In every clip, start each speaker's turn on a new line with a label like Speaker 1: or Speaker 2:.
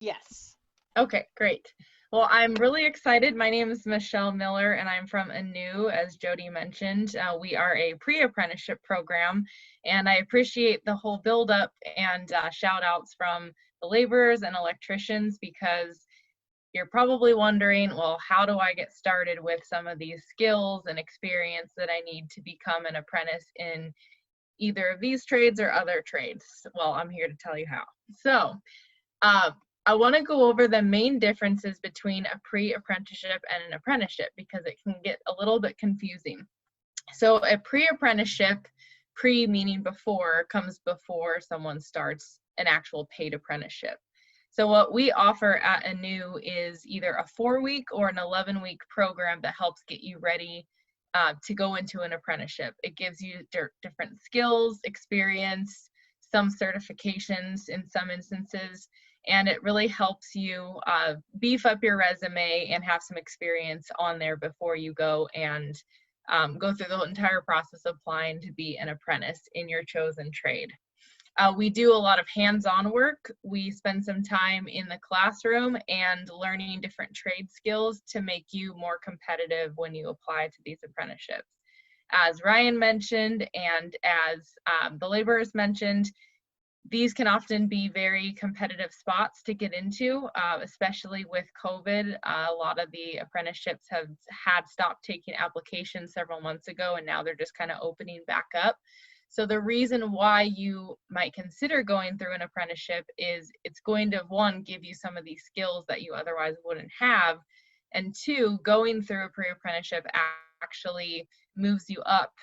Speaker 1: Yes.
Speaker 2: Okay, great. Well, I'm really excited. My name is Michelle Miller, and I'm from ANEW, as Jody mentioned. We are a pre-apprenticeship program, and I appreciate the whole build-up and shout-outs from the laborers and electricians, because you're probably wondering, well, how do I get started with some of these skills and experience that I need to become an apprentice in either of these trades or other trades? Well, I'm here to tell you how. So, I want to go over the main differences between a pre-apprenticeship and an apprenticeship, because it can get a little bit confusing. So a pre-apprenticeship, pre meaning before, comes before someone starts an actual paid apprenticeship. So what we offer at ANEW is either a 4-week or an 11-week program that helps get you ready to go into an apprenticeship. It gives you different skills, experience, some certifications in some instances, and it really helps you beef up your resume and have some experience on there before you go and go through the entire process of applying to be an apprentice in your chosen trade. We do a lot of hands-on work. We spend some time in the classroom and learning different trade skills to make you more competitive when you apply to these apprenticeships. As Ryan mentioned, and as the laborers mentioned, these can often be very competitive spots to get into, especially with COVID. A lot of the apprenticeships have had stopped taking applications several months ago, and now they're just kind of opening back up. So the reason why you might consider going through an apprenticeship is it's going to, one, give you some of these skills that you otherwise wouldn't have, and two, going through a pre-apprenticeship actually moves you up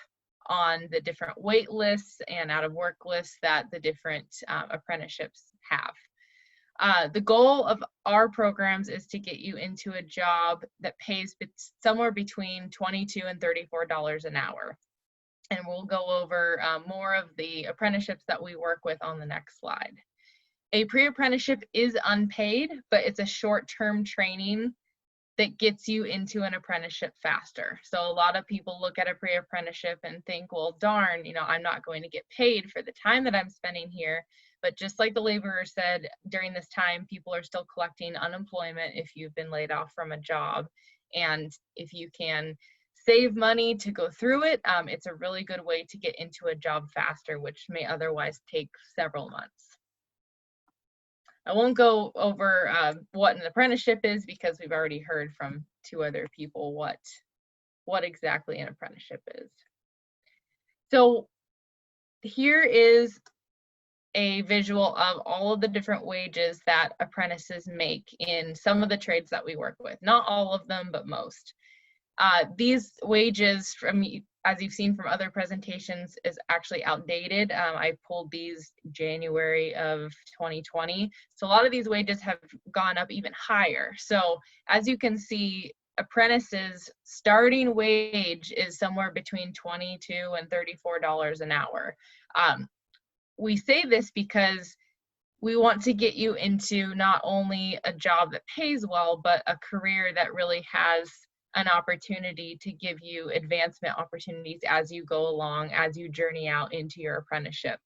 Speaker 2: on the different wait lists and out of work lists that the different apprenticeships have. The goal of our programs is to get you into a job that pays somewhere between $22 and $34 an hour. And we'll go over more of the apprenticeships that we work with on the next slide. A pre-apprenticeship is unpaid, but it's a short-term training that gets you into an apprenticeship faster. So a lot of people look at a pre-apprenticeship and think, well, darn, I'm not going to get paid for the time that I'm spending here. But just like the laborer said, during this time, people are still collecting unemployment if you've been laid off from a job. And if you can save money to go through it, it's a really good way to get into a job faster, which may otherwise take several months. I won't go over what an apprenticeship is, because we've already heard from 2 other people what exactly an apprenticeship is. So here is a visual of all of the different wages that apprentices make in some of the trades that we work with. Not all of them, but most. These wages, as you've seen from other presentations, is actually outdated. I pulled these January of 2020. So a lot of these wages have gone up even higher. So as you can see, apprentices' starting wage is somewhere between $22 and $34 an hour. We say this because we want to get you into not only a job that pays well, but a career that really has an opportunity to give you advancement opportunities as you go along, as you journey out into your apprenticeship.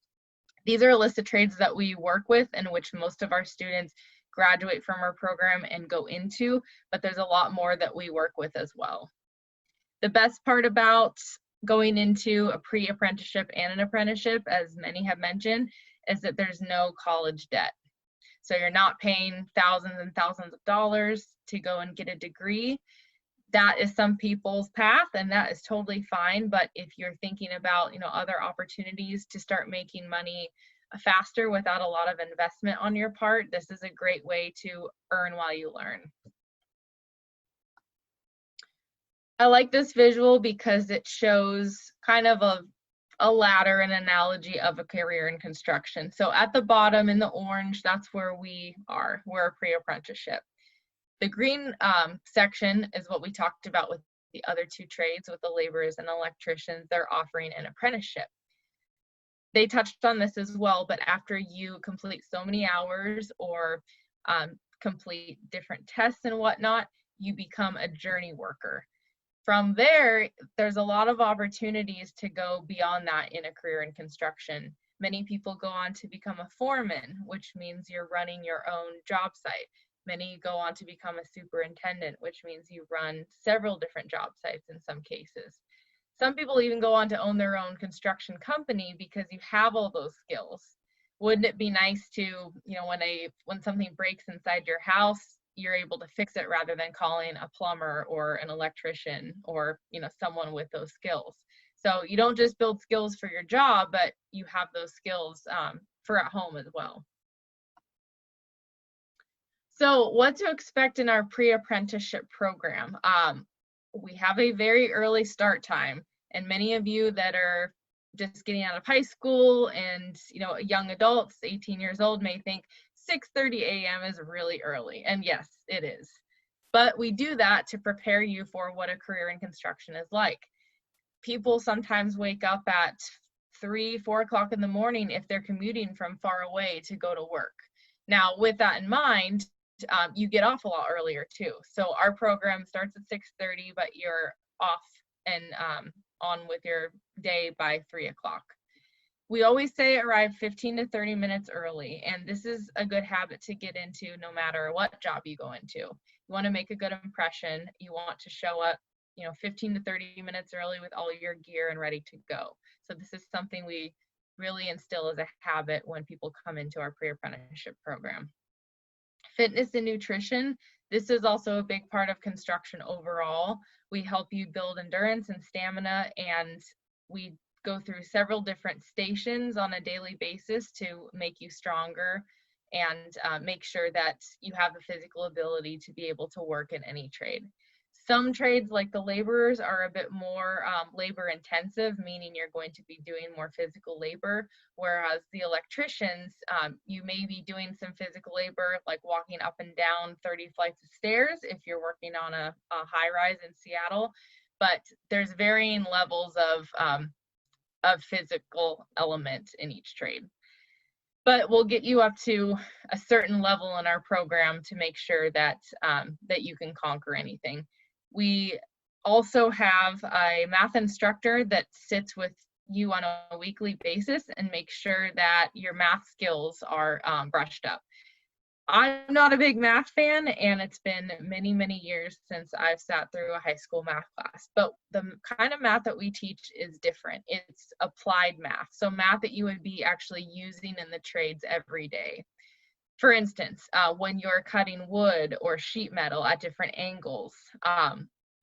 Speaker 2: These are a list of trades that we work with, in which most of our students graduate from our program and go into, but there's a lot more that we work with as well. The best part about going into a pre-apprenticeship and an apprenticeship, as many have mentioned, is that there's no college debt. So you're not paying thousands and thousands of dollars to go and get a degree. That is some people's path, and that is totally fine. But if you're thinking about, other opportunities to start making money faster without a lot of investment on your part, this is a great way to earn while you learn. I like this visual because it shows kind of a ladder, an analogy of a career in construction. So at the bottom in the orange, that's where we are. We're a pre-apprenticeship. The green section is what we talked about with the other 2 trades, with the laborers and electricians. They're offering an apprenticeship. They touched on this as well, but after you complete so many hours or complete different tests and whatnot, you become a journey worker. From there, there's a lot of opportunities to go beyond that in a career in construction. Many people go on to become a foreman, which means you're running your own job site. Many go on to become a superintendent, which means you run several different job sites in some cases. Some people even go on to own their own construction company because you have all those skills. Wouldn't it be nice to, you know, when something breaks inside your house, you're able to fix it rather than calling a plumber or an electrician or, you know, someone with those skills. So you don't just build skills for your job, but you have those skills for at home as well. So what to expect in our pre-apprenticeship program? We have a very early start time, and many of you that are just getting out of high school and, you know, young adults, 18 years old, may think 6:30 a.m. is really early, and yes, it is. But we do that to prepare you for what a career in construction is like. People sometimes wake up at 3, 4 o'clock in the morning if they're commuting from far away to go to work. Now, with that in mind, you get off a lot earlier too. So our program starts at 6:30, but you're off and on with your day by 3 o'clock. We always say arrive 15 to 30 minutes early, and this is a good habit to get into no matter what job you go into. You want to make a good impression. You want to show up, you know, 15 to 30 minutes early with all your gear and ready to go. So this is something we really instill as a habit when people come into our pre-apprenticeship program. Fitness and nutrition. This is also a big part of construction overall. We help you build endurance and stamina, and we go through several different stations on a daily basis to make you stronger and make sure that you have the physical ability to be able to work in any trade. Some trades, like the laborers, are a bit more labor intensive, meaning you're going to be doing more physical labor, whereas the electricians, you may be doing some physical labor, like walking up and down 30 flights of stairs if you're working on a high rise in Seattle, but there's varying levels of physical element in each trade. But we'll get you up to a certain level in our program to make sure that, that you can conquer anything. We also have a math instructor that sits with you on a weekly basis and makes sure that your math skills are brushed up. I'm not a big math fan, and it's been many, many years since I've sat through a high school math class, but the kind of math that we teach is different. It's applied math, so math that you would be actually using in the trades every day. For instance, when you're cutting wood or sheet metal at different angles,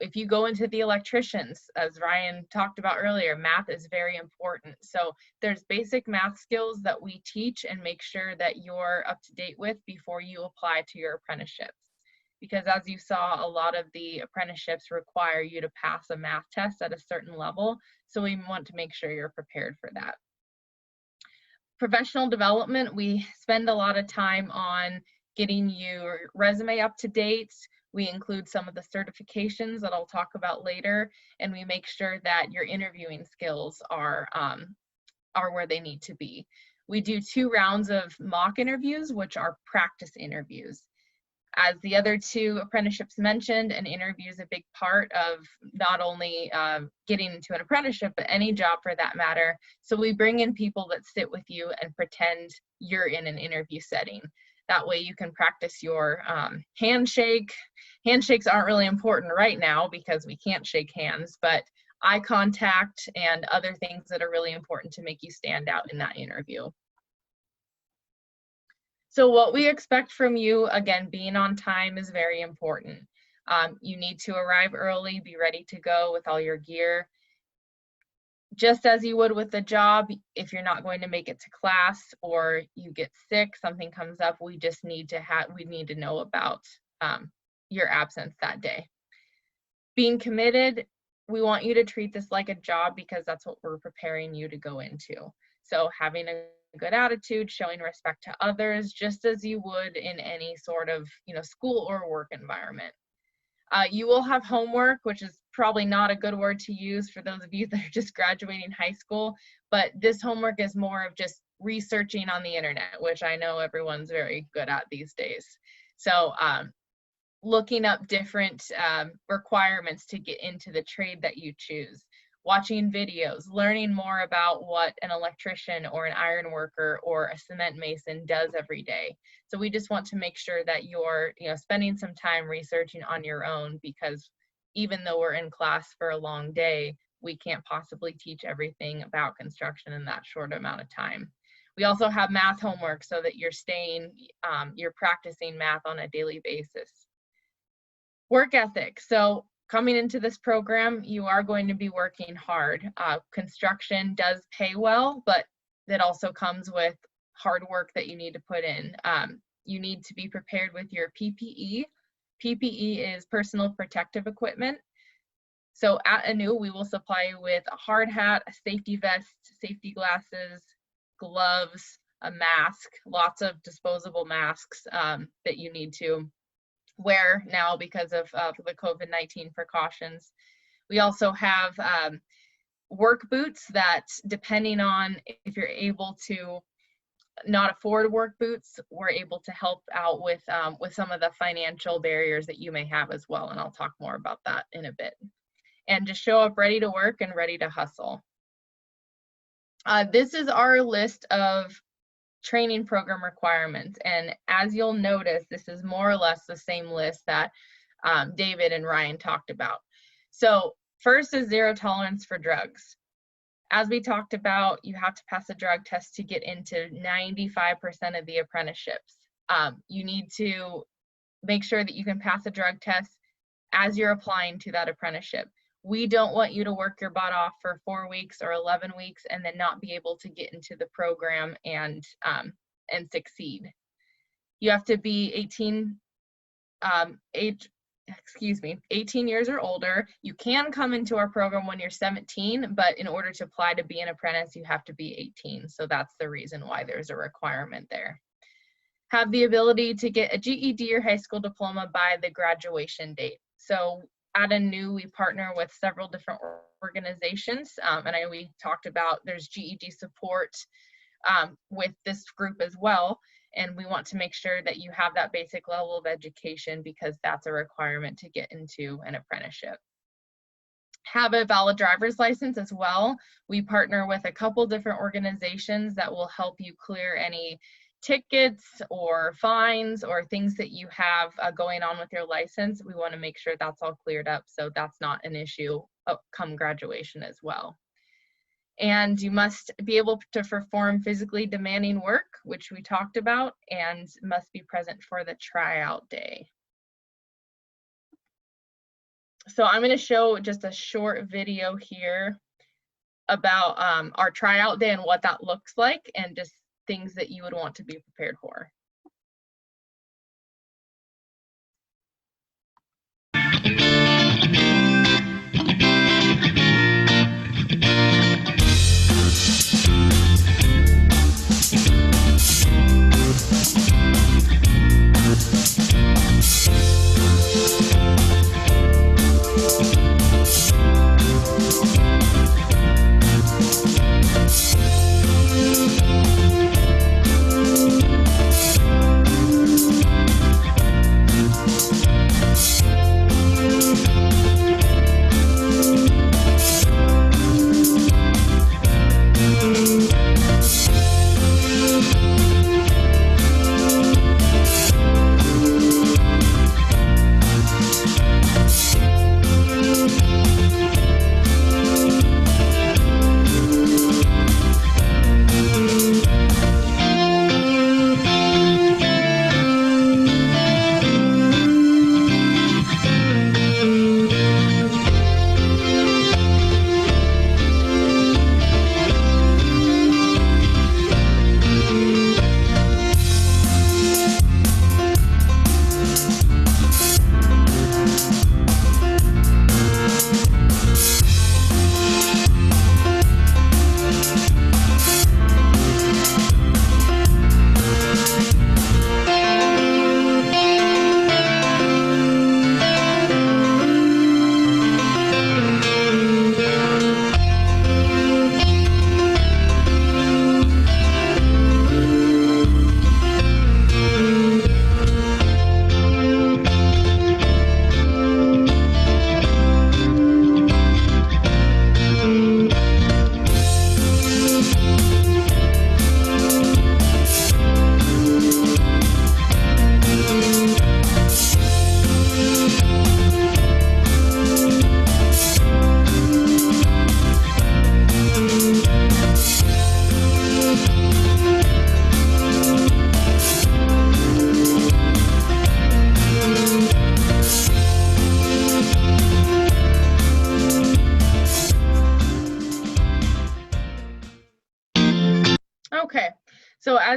Speaker 2: if you go into the electricians, as Ryan talked about earlier, math is very important. So there's basic math skills that we teach and make sure that you're up to date with before you apply to your apprenticeships. Because as you saw, a lot of the apprenticeships require you to pass a math test at a certain level. So we want to make sure you're prepared for that. Professional development, we spend a lot of time on getting your resume up to date. We include some of the certifications that I'll talk about later, and we make sure that your interviewing skills are where they need to be. We do 2 rounds of mock interviews, which are practice interviews. As the other 2 apprenticeships mentioned, an interview is a big part of not only getting into an apprenticeship, but any job for that matter. So we bring in people that sit with you and pretend you're in an interview setting. That way you can practice your handshake. Handshakes aren't really important right now because we can't shake hands, but eye contact and other things that are really important to make you stand out in that interview. So what we expect from you, again, being on time is very important. You need to arrive early, be ready to go with all your gear. Just as you would with the job, if you're not going to make it to class or you get sick, something comes up, we just need to know about your absence that day. Being committed, we want you to treat this like a job because that's what we're preparing you to go into. So having a good attitude, showing respect to others, just as you would in any sort of, you know, school or work environment. You will have homework, which is probably not a good word to use for those of you that are just graduating high school, but this homework is more of just researching on the internet, which I know everyone's very good at these days. So looking up different requirements to get into the trade that you choose. watching videos, learning more about what an electrician or an iron worker or a cement mason does every day. So we just want to make sure that you're, spending some time researching on your own, because even though we're in class for a long day, we can't possibly teach everything about construction in that short amount of time. We also have math homework so that you're practicing math on a daily basis. Work ethic. So coming into this program, you are going to be working hard. Construction does pay well, but it also comes with hard work that you need to put in. You need to be prepared with your PPE. PPE is personal protective equipment. So at ANEW, we will supply you with a hard hat, a safety vest, safety glasses, gloves, a mask, lots of disposable masks that you need to wear now because of the COVID-19 precautions. We also have work boots that, depending on if you're able to not afford work boots, we're able to help out with some of the financial barriers that you may have as well, and I'll talk more about that in a bit. And just show up ready to work and ready to hustle. This is our list of training program requirements, and as you'll notice, this is more or less the same list that David and Ryan talked about. So first is zero tolerance for drugs. As we talked about, you have to pass a drug test to get into 95% of the apprenticeships. You need to make sure that you can pass a drug test as you're applying to that apprenticeship. We don't want you to work your butt off for 4 weeks or 11 weeks and then not be able to get into the program and succeed. You have to be 18 years or older. You can come into our program when you're 17, but in order to apply to be an apprentice, you have to be 18. So that's the reason why there's a requirement there. Have the ability to get a GED or high school diploma by the graduation date. So at ANEW, we partner with several different organizations, and I know we talked about there's GED support with this group as well, and we want to make sure that you have that basic level of education because that's a requirement to get into an apprenticeship. Have a valid driver's license as well. We partner with a couple different organizations that will help you clear any tickets or fines or things that you have going on with your license. We want to make sure that's all cleared up so that's not an issue come graduation as well. And you must be able to perform physically demanding work, which we talked about, and must be present for the tryout day. So I'm going to show just a short video here about our tryout day and what that looks like, and just things that you would want to be prepared for.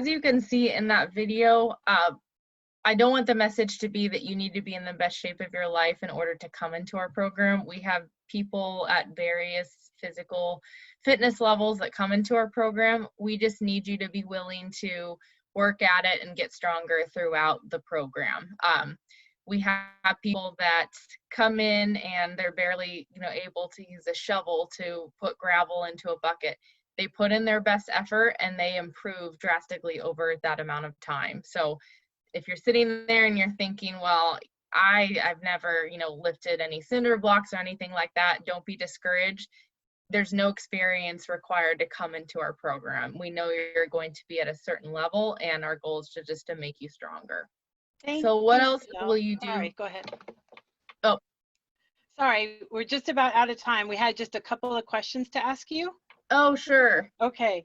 Speaker 2: as you can see in that video, I don't want the message to be that you need to be in the best shape of your life in order to come into our program. We have people at various physical fitness levels that come into our program. We just need you to be willing to work at it and get stronger throughout the program. We have people that come in and they're barely, able to use a shovel to put gravel into a bucket. They put in their best effort and they improve drastically over that amount of time. So if you're sitting there and you're thinking, well, I've never, lifted any cinder blocks or anything like that, don't be discouraged. There's no experience required to come into our program. We know you're going to be at a certain level, and our goal is just to make you stronger. So what else will you do?
Speaker 1: Sorry, go ahead.
Speaker 2: Oh.
Speaker 1: Sorry, we're just about out of time. We had just a couple of questions to ask you.
Speaker 2: Oh, sure.
Speaker 1: Okay,